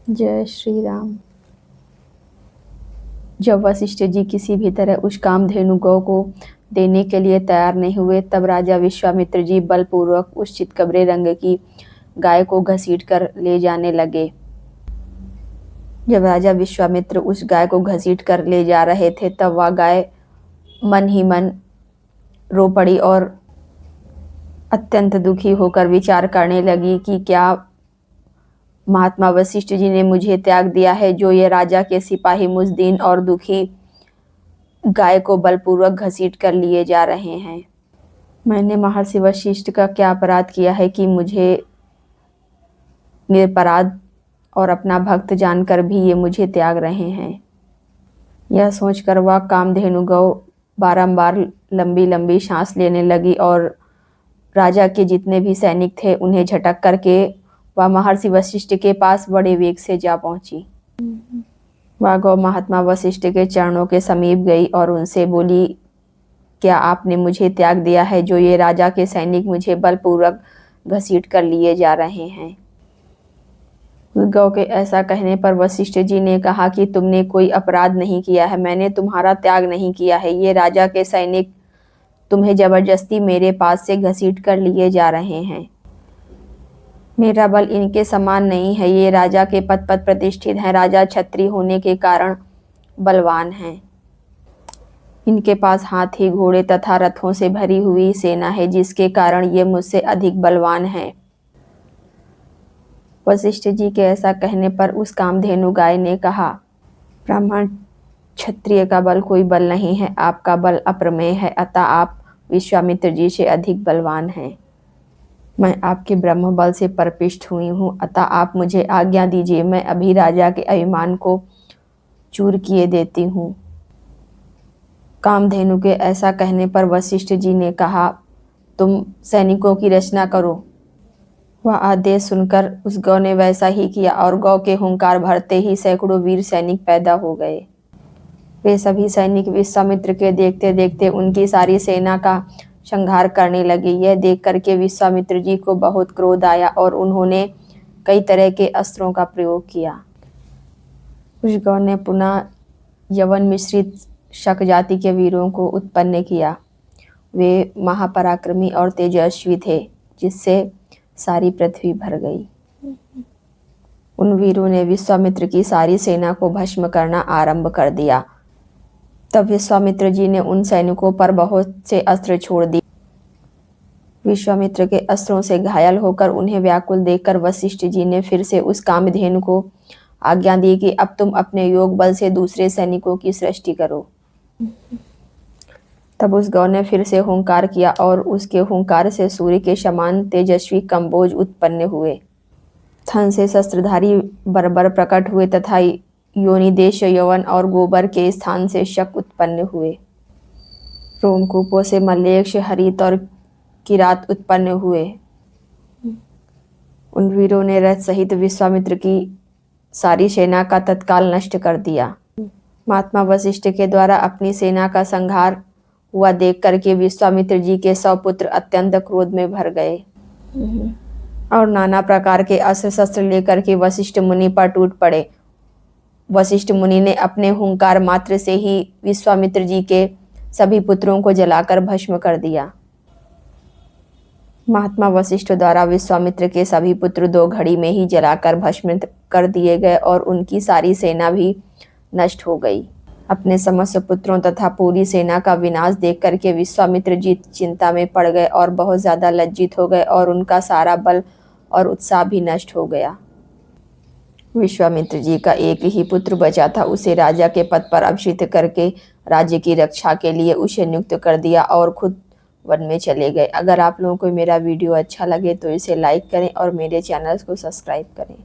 जय श्री राम। जब वशिष्ठ जी किसी भी तरह उस कामधेनु गौ को देने के लिए तैयार नहीं हुए, तब राजा विश्वामित्र जी बलपूर्वक उस चितकबरे रंग की गाय को घसीट कर ले जाने लगे। जब राजा विश्वामित्र उस गाय को घसीट कर ले जा रहे थे, तब वह गाय मन ही मन रो पड़ी और अत्यंत दुखी होकर विचार करने लगी कि क्या महात्मा वशिष्ठ जी ने मुझे त्याग दिया है, जो ये राजा के सिपाही मुझ दीन और दुखी गाय को बलपूर्वक घसीट कर लिए जा रहे हैं। मैंने महर्षि वशिष्ठ का क्या अपराध किया है कि मुझे निरपराध और अपना भक्त जानकर भी ये मुझे त्याग रहे हैं। यह सोचकर वह कामधेनु गौ बारंबार लंबी लंबी सांस लेने लगी और राजा के जितने भी सैनिक थे उन्हें झटक करके वह महर्षि वशिष्ठ के पास बड़े वेग से जा पहुंची। वह गौ महात्मा वशिष्ठ के चरणों के समीप गई और उनसे बोली, क्या आपने मुझे त्याग दिया है, जो ये राजा के सैनिक मुझे बलपूर्वक घसीट कर लिए जा रहे हैं। गौ के ऐसा कहने पर वशिष्ठ जी ने कहा कि तुमने कोई अपराध नहीं किया है, मैंने तुम्हारा त्याग नहीं किया है। ये राजा के सैनिक तुम्हें जबरदस्ती मेरे पास से घसीट कर लिए जा रहे हैं। मेरा बल इनके समान नहीं है। ये राजा के पद पर प्रतिष्ठित हैं, राजा क्षत्रिय होने के कारण बलवान हैं। इनके पास हाथी, घोड़े तथा रथों से भरी हुई सेना है, जिसके कारण ये मुझसे अधिक बलवान हैं। वशिष्ठ जी के ऐसा कहने पर उस कामधेनु गाय ने कहा, ब्राह्मण क्षत्रिय का बल कोई बल नहीं है, आपका बल अप्रमेय है, अतः आप विश्वामित्र जी से अधिक बलवान हैं। मैं आपके ब्रह्म बल से परपिष्ट हुई हूँ, अतः आप मुझे आज्ञा दीजिए, मैं अभी राजा के अभिमान को चूर किए देती हूँ। कामधेनु के ऐसा कहने पर वशिष्ठ जी ने कहा, तुम सैनिकों की रचना करो। वह आदेश सुनकर उस गौ ने वैसा ही किया और गौ के हुंकार भरते ही सैकड़ों वीर सैनिक पैदा हो गए। वे सभी सैनिक विश्वामित्र के देखते देखते उनकी सारी सेना का संहार करने लगे। यह देख करके विश्वामित्र जी को बहुत क्रोध आया और उन्होंने कई तरह के अस्त्रों का प्रयोग किया। उस गौ ने पुनः यवन मिश्रित शक जाति के वीरों को उत्पन्न किया। वे महापराक्रमी और तेजस्वी थे, जिससे सारी पृथ्वी भर गई। उन वीरों ने विश्वामित्र की सारी सेना को भस्म करना आरंभ कर दिया। तब विश्वामित्र जी ने उन सैनिकों पर बहुत से अस्त्र छोड़ दिए। विश्वामित्र के अस्त्रों से घायल होकर उन्हें व्याकुल देखकर वशिष्ठ जी ने फिर से उस कामधेनु को आज्ञा दी कि अब तुम अपने योग बल से दूसरे सैनिकों की सृष्टि करो। तब उस गौ ने फिर से हुंकार किया और उसके हुंकार से सूर्य के समान तेजस्वी कंबोज उत्पन्न हुए। थन से शस्त्रधारी बर्बर प्रकट हुए तथा योनिदेश यवन और गोबर के स्थान से शक उत्पन्न हुए। रोमकूपों से मल्लेक्ष, हरित और किरात उत्पन्न हुए। उन वीरों ने रथ सहित विश्वामित्र की सारी सेना का तत्काल नष्ट कर दिया। महात्मा वशिष्ठ के द्वारा अपनी सेना का संहार हुआ देख करके विश्वामित्र जी के 100 पुत्र अत्यंत क्रोध में भर गए और नाना प्रकार के अस्त्र शस्त्र लेकर के वशिष्ठ मुनि पर टूट पड़े। वशिष्ठ मुनि ने अपने हुंकार मात्र से ही विश्वामित्र जी के सभी पुत्रों को जलाकर भस्म कर दिया। महात्मा वशिष्ठ द्वारा विश्वामित्र के सभी पुत्र 2 घड़ी में ही जलाकर भस्म कर दिए गए और उनकी सारी सेना भी नष्ट हो गई। अपने समस्त पुत्रों तथा पूरी सेना का विनाश देख करके विश्वामित्र जी चिंता में पड़ गए और बहुत ज्यादा लज्जित हो गए और उनका सारा बल और उत्साह भी नष्ट हो गया। विश्वामित्र जी का एक ही पुत्र बचा था, उसे राजा के पद पर अभिषिक्त करके राज्य की रक्षा के लिए उसे नियुक्त कर दिया और खुद वन में चले गए। अगर आप लोगों को मेरा वीडियो अच्छा लगे तो इसे लाइक करें और मेरे चैनल को सब्सक्राइब करें।